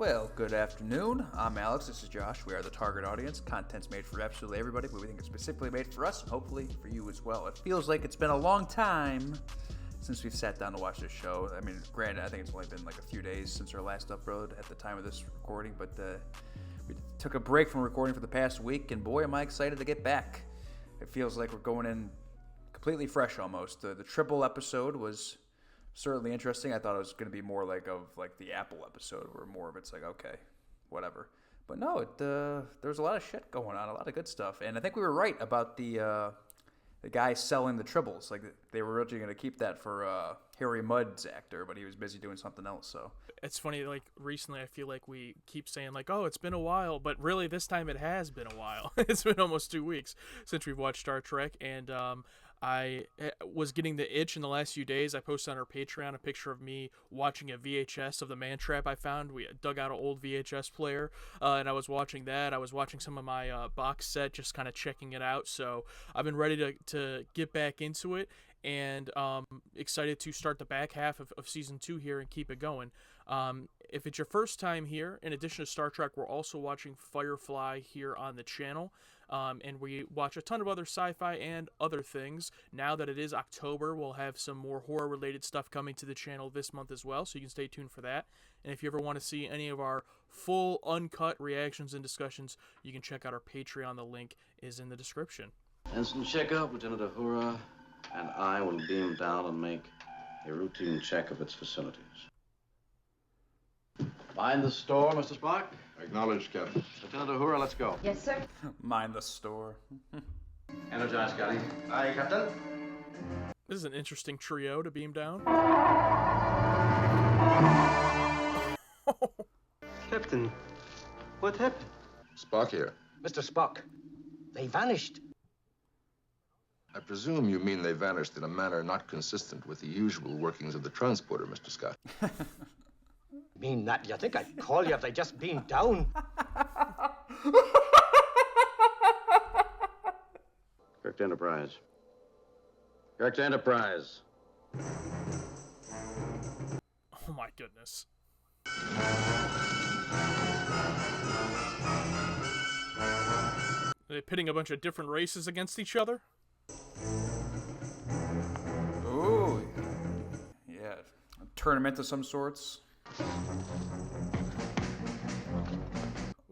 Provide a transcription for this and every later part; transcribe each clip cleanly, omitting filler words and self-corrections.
Well, good afternoon. I'm Alex. This is Josh. We are the target audience. Content's made for absolutely everybody, but we think it's specifically made for us and hopefully for you as well. It feels like it's been a long time since we've sat down to watch this show. I mean, granted, I think it's only been like a few days since our last upload at the time of this recording, but we took a break from recording for the past week, and boy, am I excited to get back. It feels like we're going in completely fresh almost. The triple episode was certainly interesting. I thought it was going to be more like the Apple episode, where more of it's like, okay, whatever. But no, there was a lot of shit going on, a lot of good stuff, and I think we were right about the guy selling the tribbles. Like, they were originally going to keep that for Harry Mudd's actor, but he was busy doing something else. So it's funny. Like, recently, I feel like we keep saying like, "Oh, it's been a while," but really, this time it has been a while. It's been almost 2 weeks since we've watched Star Trek, and I was getting the itch in the last few days. I posted on our Patreon a picture of me watching a VHS of the Man Trap I found. We dug out an old VHS player, and I was watching that. I was watching some of my box set, just kind of checking it out. So I've been ready to get back into it, and excited to start the back half of Season 2 here and keep it going. If it's your first time here, in addition to Star Trek, we're also watching Firefly here on the channel. And we watch a ton of other sci-fi and other things. Now that it is October, we'll have some more horror-related stuff coming to the channel this month as well, so you can stay tuned for that. And if you ever want to see any of our full, uncut reactions and discussions, you can check out our Patreon. The link is in the description. Instant checkup, Lieutenant Uhura, and I will beam down and make a routine check of its facilities. Mind the store, Mr. Spock? Acknowledged, Captain. Lieutenant Uhura, let's go. Yes, sir. mind the store. Energize, Scotty. Aye, Captain. This is an interesting trio to beam down. Captain, what happened? Spock here. Mr. Spock, they vanished. I presume you mean they vanished in a manner not consistent with the usual workings of the transporter, Mr. Scott. Mean that? You think I'd call you if they just beamed down? Correct Enterprise. Correct Enterprise. Oh my goodness. Are they pitting a bunch of different races against each other? Ooh, yeah, a tournament of some sorts.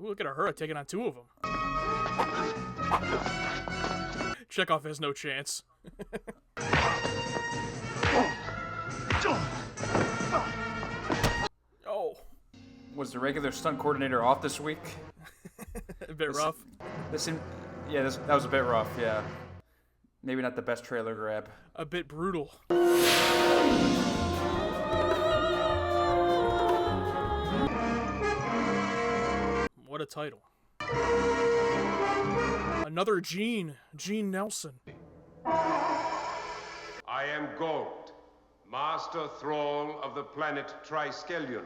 Ooh, look at her taking on two of them. Chekhov has no chance. Oh. Was the regular stunt coordinator off this week? A bit rough. That was a bit rough, yeah. Maybe not the best trailer grab. A bit brutal. What a title. Another Gene Nelson. I am Gold, Master Thrall of the planet Triskelion.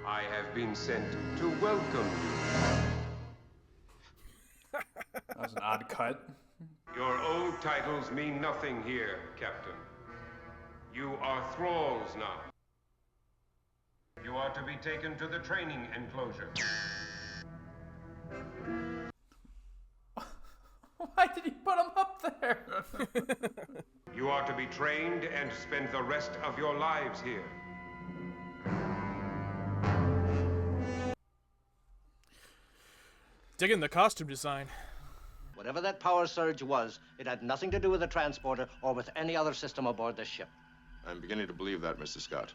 I have been sent to welcome you. That was an odd cut. Your old titles mean nothing here, Captain. You are thralls now. You are to be taken to the training enclosure. Why did he put him up there? You are to be trained and spend the rest of your lives here. Digging the costume design. Whatever that power surge was, it had nothing to do with the transporter or with any other system aboard this ship. I'm beginning to believe that, Mr. Scott.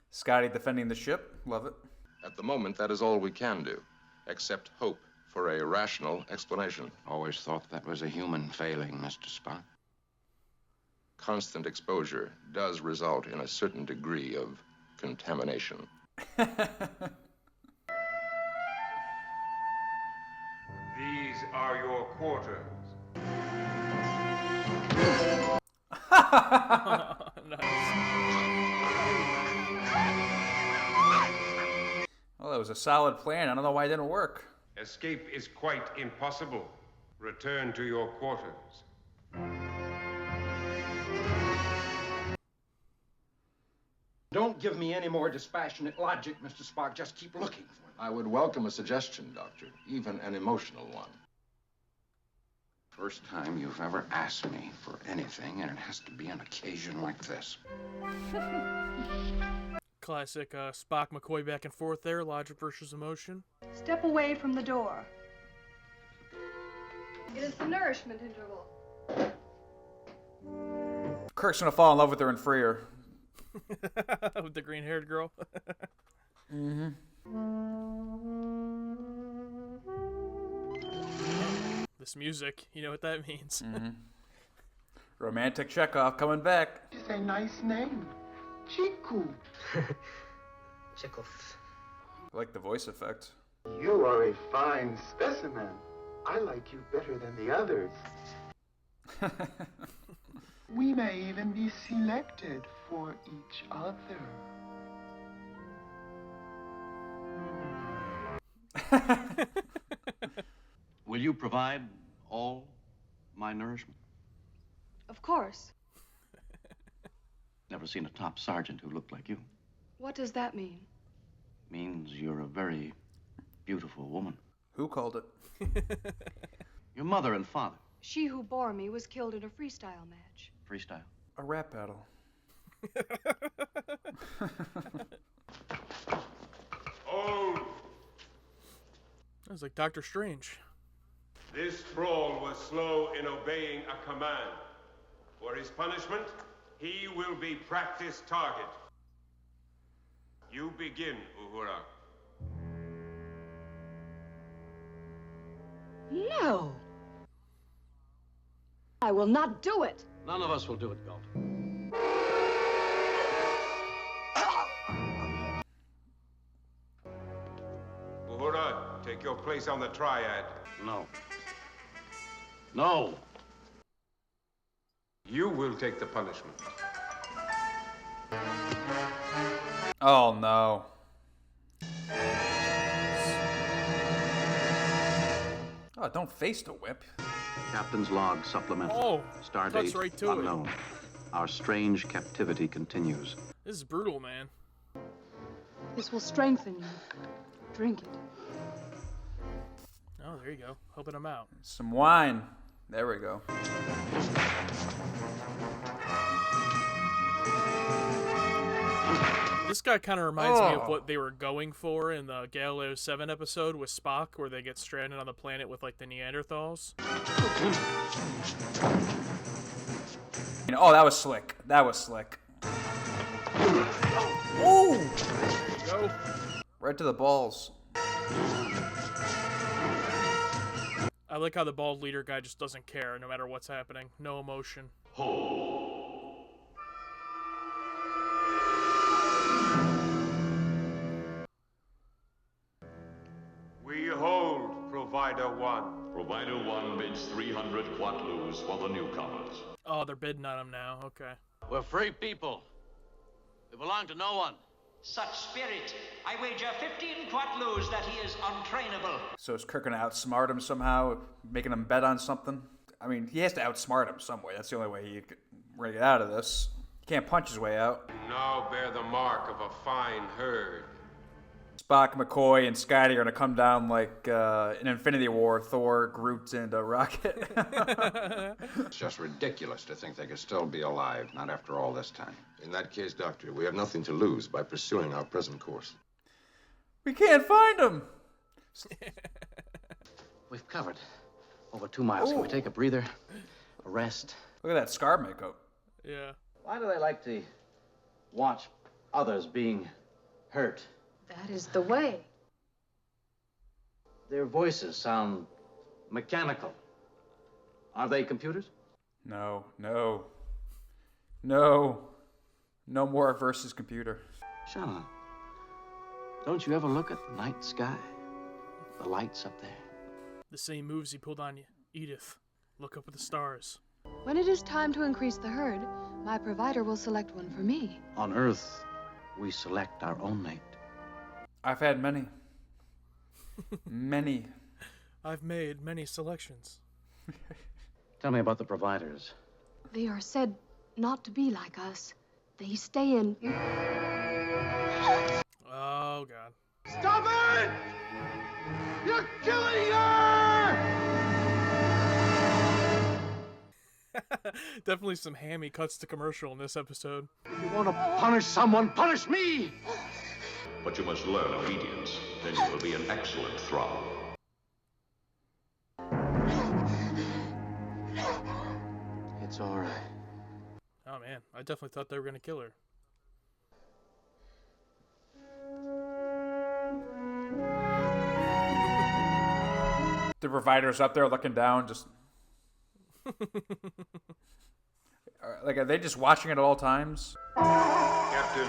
Scotty defending the ship. Love it. At the moment, that is all we can do, except hope for a rational explanation. Always thought that was a human failing, Mr. Spock. Constant exposure does result in a certain degree of contamination. These are your quarters. Well, that was a solid plan. I don't know why it didn't work. Escape is quite impossible. Return to your quarters. Don't Don't give me any more dispassionate logic, Mr. Spock. Just keep looking for them. I would welcome a suggestion, Doctor, even an emotional one. First time you've ever asked me for anything, and it has to be an occasion like this. Classic Spock McCoy back and forth there, logic versus emotion. Step away from the door. It is the nourishment interval. Kirk's gonna fall in love with her and free her. With the green-haired girl. Mm-hmm. This music, you know what that means. Mm-hmm. Romantic Chekhov coming back. It's a nice name. Chiku. Chekhov. I like the voice effect. You are a fine specimen. I like you better than the others. We may even be selected for each other. Will you provide all my nourishment? Of course. Never seen a top sergeant who looked like you. What does that mean? Means you're a very beautiful woman. Who called it? Your mother and father. She who bore me was killed in a freestyle match. Freestyle. A rap battle. Hold! That was like Doctor Strange. This thrall was slow in obeying a command. For his punishment, he will be practice target. You begin, Uhura. No! I will not do it! None of us will do it, Galt. Uhura, take your place on the triad. No. No! You will take the punishment. Oh no. Oh, don't face the whip. Captain's log supplemental. Oh, Stardate cuts right to it. unknown. Our strange captivity continues. This is brutal, man. This will strengthen you. Drink it. Oh, there you go. Helping him out. Some wine. There we go. This guy kind of reminds me of what they were going for in the Galileo 7 episode with Spock, where they get stranded on the planet with, like, the Neanderthals. Oh, that was slick. That was slick. Ooh! There you go. Right to the balls. I like how the bald leader guy just doesn't care no matter what's happening. No emotion. We hold Provider 1. Provider 1 bids 300 quatlus for the newcomers. Oh, they're bidding on him now. Okay. We're free people. We belong to no one. Such spirit, I wager 15 quatlus that he is untrainable. So is Kirk gonna outsmart him somehow, making him bet on something? I mean, he has to outsmart him some way. That's the only way he could get out of this. He can't punch his way out. Now bear the mark of a fine herd. Spock, McCoy, and Scotty are gonna come down like in Infinity War, Thor, Groot, and Rocket. It's just ridiculous to think they could still be alive, not after all this time. In that case, Doctor, we have nothing to lose by pursuing our present course. We can't find him. We've covered over 2 miles. Can we take a breather? A rest? Look at that scar makeup. Yeah. Why do they like to watch others being hurt? That is the way. Their voices sound mechanical. Are they computers? No, no. No. No more versus computer. Shanna, don't you ever look at the night sky? The lights up there. The same moves he pulled on Edith. Look up at the stars. When it is time to increase the herd, my provider will select one for me. On Earth, we select our own mate. I've had many. Many. I've made many selections. Tell me about the providers. They are said not to be like us. They stay in Oh, God. Stop it! You're killing her! Definitely some hammy cuts to commercial in this episode. If you want to punish someone, punish me! But you must learn obedience. Then you will be an excellent thrall. It's all right. Oh, man. I definitely thought they were going to kill her. The provider's up there looking down, just like, are they just watching it at all times? Captain,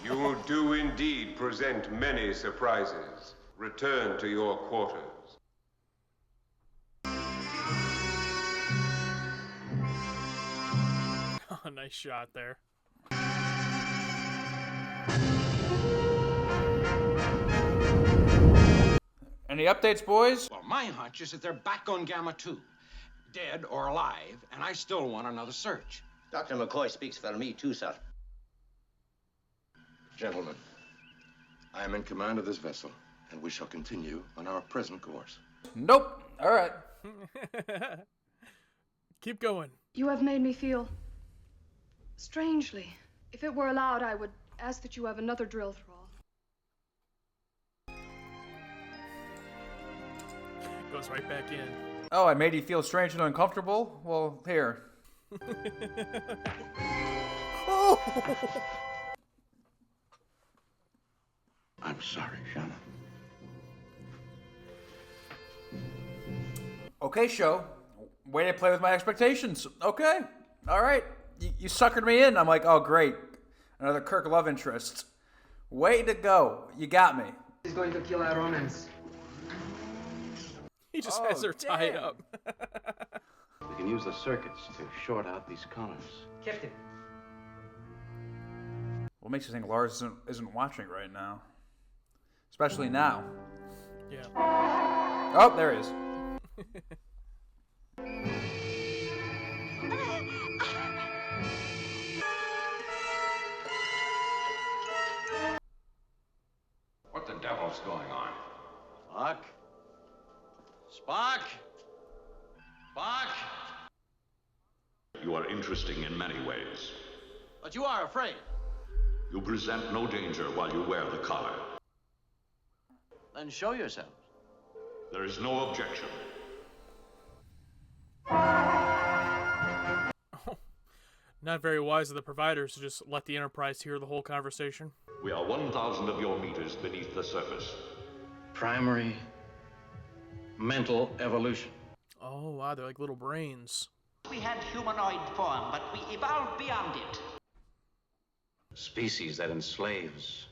you do indeed present many surprises. Return to your quarters. Oh, nice shot there. Any updates, boys? Well, my hunch is that they're back on Gamma 2, dead or alive, and I still want another search. Dr. McCoy speaks for me, too, sir. Gentlemen, I am in command of this vessel, and we shall continue on our present course. Nope. All right. Keep going. You have made me feel strangely. If it were allowed, I would ask that you have another drill thrall. Goes right back in. Oh, I made you feel strange and uncomfortable? Well, here. Oh! I'm sorry, Shannon. Okay, show. Way to play with my expectations. Okay. All right. You suckered me in. I'm like, oh, great. Another Kirk love interest. Way to go. You got me. He's going to kill our romance. He just has her tied up. We can use the circuits to short out these collars. Captain. What makes you think Lars isn't watching right now? Especially now. Yeah. Oh, there he is. What the devil's going on? Spock? Spock? Spock? You are interesting in many ways. But you are afraid. You present no danger while you wear the collar. Then show yourselves. There is no objection. Not very wise of the providers to just let the Enterprise hear the whole conversation. We are 1,000 of your meters beneath the surface. Primary mental evolution. Oh, wow, they're like little brains. We had humanoid form, but we evolved beyond it. Species that enslaves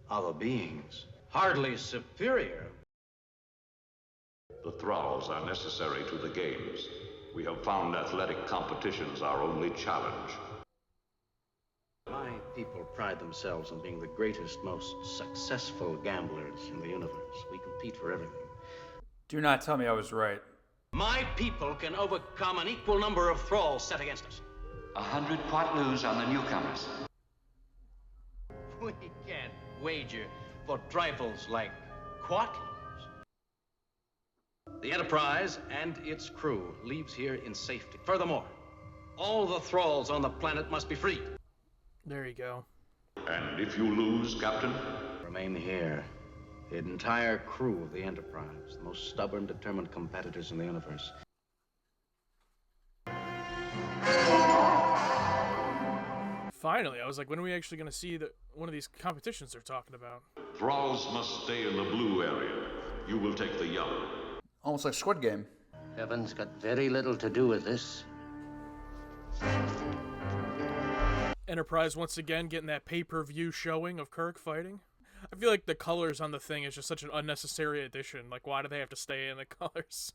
other beings. Hardly superior. The thralls are necessary to the games. We have found athletic competitions our only challenge. My people pride themselves on being the greatest, most successful gamblers in the universe. We compete for everything. Do not tell me I was right. My people can overcome an equal number of thralls set against us. 100 quatloos on the newcomers. We can't wager for trifles like quatloos. The Enterprise and its crew leaves here in safety. Furthermore, all the thralls on the planet must be freed. There you go. And if you lose, Captain? Remain here. The entire crew of the Enterprise, the most stubborn, determined competitors in the universe. Finally, I was like, when are we actually going to see one of these competitions they're talking about? Thralls must stay in the blue area. You will take the yellow. Almost like Squid Game. Heaven's got very little to do with this. Enterprise once again getting that pay-per-view showing of Kirk fighting. I feel like the colors on the thing is just such an unnecessary addition. Like, why do they have to stay in the colors?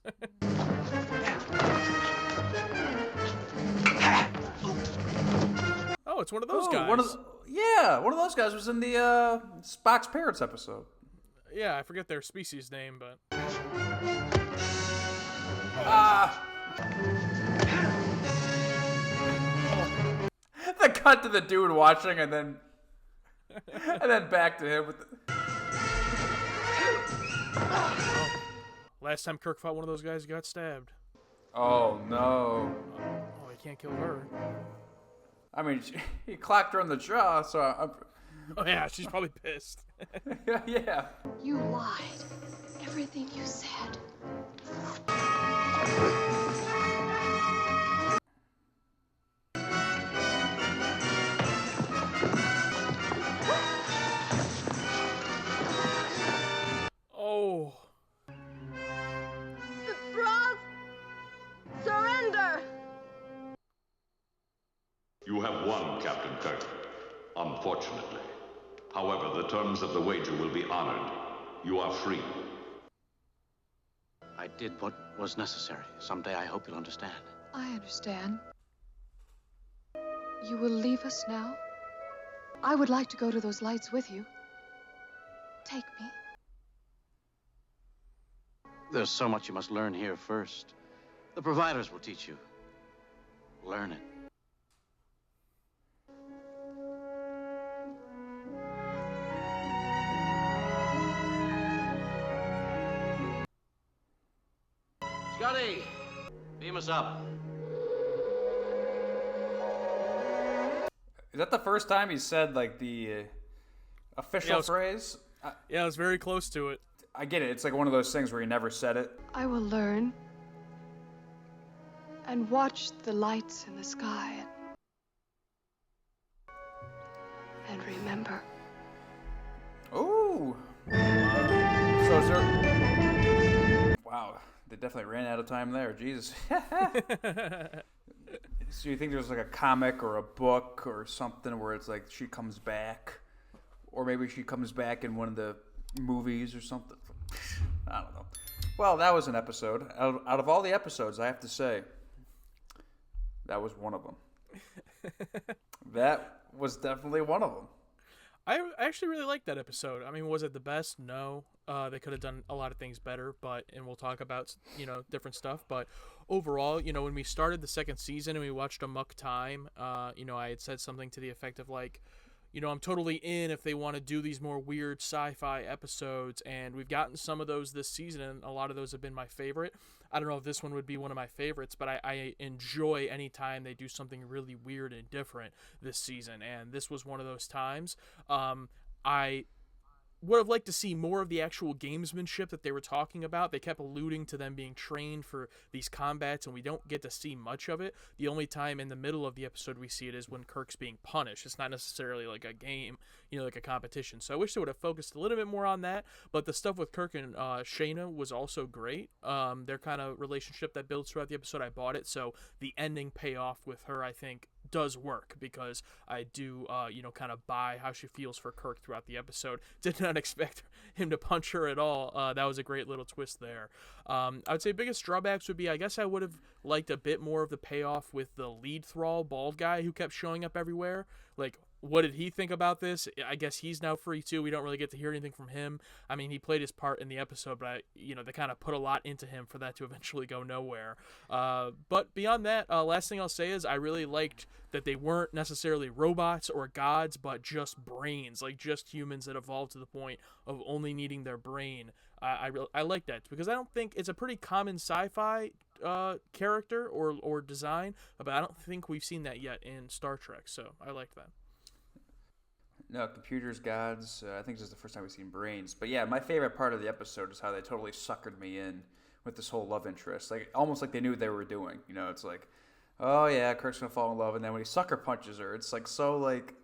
Oh, it's one of those guys. One of those guys was in the Spock's Parrots episode. Yeah, I forget their species name, but... The cut to the dude watching and then And then back to him with the... Last time Kirk fought one of those guys, he got stabbed. Oh, no. Oh, he can't kill her. I mean, he clocked her on the jaw, so Oh, yeah, she's probably pissed. Yeah. You lied. Everything you said. Oh. Bros! Surrender! You have won, Captain Kirk. Unfortunately. However, the terms of the wager will be honored. You are free. I did what was necessary. Someday I hope you'll understand. I understand. You will leave us now? I would like to go to those lights with you. Take me. There's so much you must learn here first. The providers will teach you. Learn it. Scotty, beam us up. Is that the first time he said, like, the official phrase? Yeah, I was very close to it. I get it. It's like one of those things where he never said it. I will learn and watch the lights in the sky and remember. Ooh. So is there... Wow. They definitely ran out of time there. Jesus. So you think there's like a comic or a book or something where it's like she comes back? Or maybe she comes back in one of the movies or something? I don't know. Well, that was an episode. Out of all the episodes, I have to say, that was one of them. That was definitely one of them. I actually really liked that episode. I mean, was it the best? No. They could have done a lot of things better, and we'll talk about, different stuff. But overall, when we started the second season and we watched Amok Time, I had said something to the effect of like, I'm totally in if they want to do these more weird sci-fi episodes, and we've gotten some of those this season, and a lot of those have been my favorite. I don't know if this one would be one of my favorites, but I enjoy any time they do something really weird and different this season, and this was one of those times. I would have liked to see more of the actual gamesmanship that they were talking about. They kept alluding to them being trained for these combats, and we don't get to see much of it. The only time in the middle of the episode we see it is when Kirk's being punished. It's not necessarily like a game, like a competition. So I wish they would have focused a little bit more on that. But the stuff with Kirk and Shayna was also great. Their kind of relationship that builds throughout the episode, I bought it. So the ending payoff with her, I think, does work, because I do kind of buy how she feels for Kirk throughout the episode. Did not expect him to punch her at all. That was a great little twist there. I would say biggest drawbacks would be, I guess I would have liked a bit more of the payoff with the lead thrall bald guy who kept showing up everywhere. Like, what did he think about this? I guess he's now free too. We don't really get to hear anything from him. I mean, he played his part in the episode, but they kind of put a lot into him for that to eventually go nowhere. But beyond that, last thing I'll say is I really liked that they weren't necessarily robots or gods, but just brains, like just humans that evolved to the point of only needing their brain. I like that, because I don't think it's a pretty common sci-fi character or design, but I don't think we've seen that yet in Star Trek, so I like that. No, computers, gods. I think this is the first time we've seen brains. But yeah, my favorite part of the episode is how they totally suckered me in with this whole love interest. Like, almost like they knew what they were doing. It's like, oh yeah, Kirk's gonna fall in love, and then when he sucker punches her, it's like so like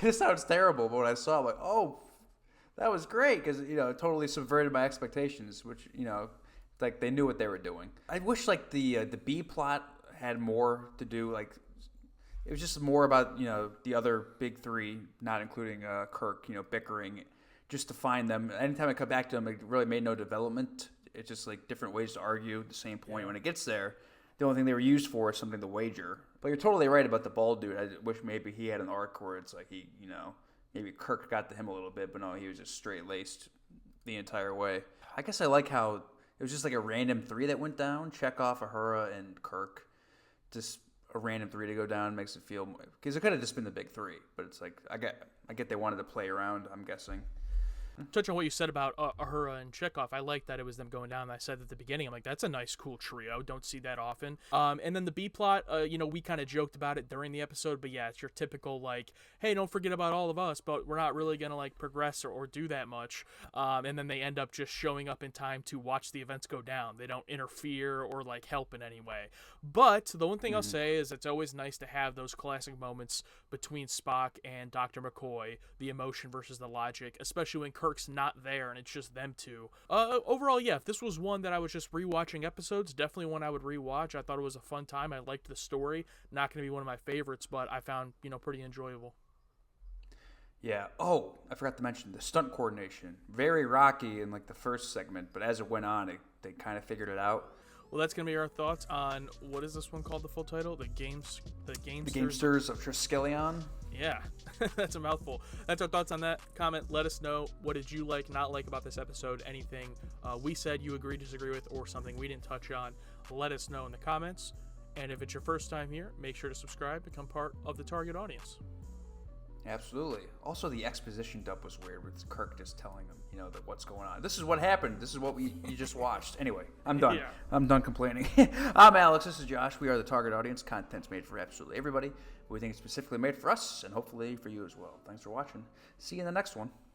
this sounds terrible, but when I saw it, like, oh, that was great, because it totally subverted my expectations, which like they knew what they were doing. I wish like the B plot had more to do, like. It was just more about, the other big three, not including Kirk, bickering, just to find them. Anytime I come back to them, it really made no development. It's just like different ways to argue the same point. Yeah. When it gets there, the only thing they were used for is something to wager. But you're totally right about the bald dude. I wish maybe he had an arc where it's like he, maybe Kirk got to him a little bit, but no, he was just straight-laced the entire way. I guess I like how it was just like a random three that went down, Chekhov, Uhura, and Kirk. Just a random 3 to go down makes it feel, because it could have just been the big 3, but it's like I get they wanted to play around, I'm guessing. Touch on what you said about Ahura and Chekhov. I like that it was them going down. I said at the beginning, I'm like, that's a nice, cool trio. Don't see that often. And then the B plot, we kind of joked about it during the episode, but yeah, it's your typical like, hey, don't forget about all of us, but we're not really gonna like progress or do that much. And then they end up just showing up in time to watch the events go down. They don't interfere or like help in any way. But the one thing I'll say is it's always nice to have those classic moments between Spock and Dr. McCoy, the emotion versus the logic, especially when Kirk's not there and it's just them two. Overall, yeah, if this was one that I was just rewatching episodes, definitely one I would rewatch. I thought it was a fun time. I liked the story. Not going to be one of my favorites, but I found, pretty enjoyable. Yeah. Oh, I forgot to mention the stunt coordination. Very rocky in like the first segment, but as it went on, they kind of figured it out. Well, that's going to be our thoughts on, what is this one called, the full title? The Gamesters of Triskelion. Yeah, that's a mouthful. That's our thoughts on that. Comment, let us know, what did you like, not like about this episode, anything we said you agree, disagree with, or something we didn't touch on. Let us know in the comments. And if it's your first time here, make sure to subscribe, become part of the target audience. Absolutely. Also, the exposition dump was weird with Kirk just telling them, that what's going on. This is what happened. This is what you just watched. Anyway, I'm done. Yeah. I'm done complaining. I'm Alex. This is Josh. We are the target audience. Content's made for absolutely everybody. We think it's specifically made for us, and hopefully for you as well. Thanks for watching. See you in the next one.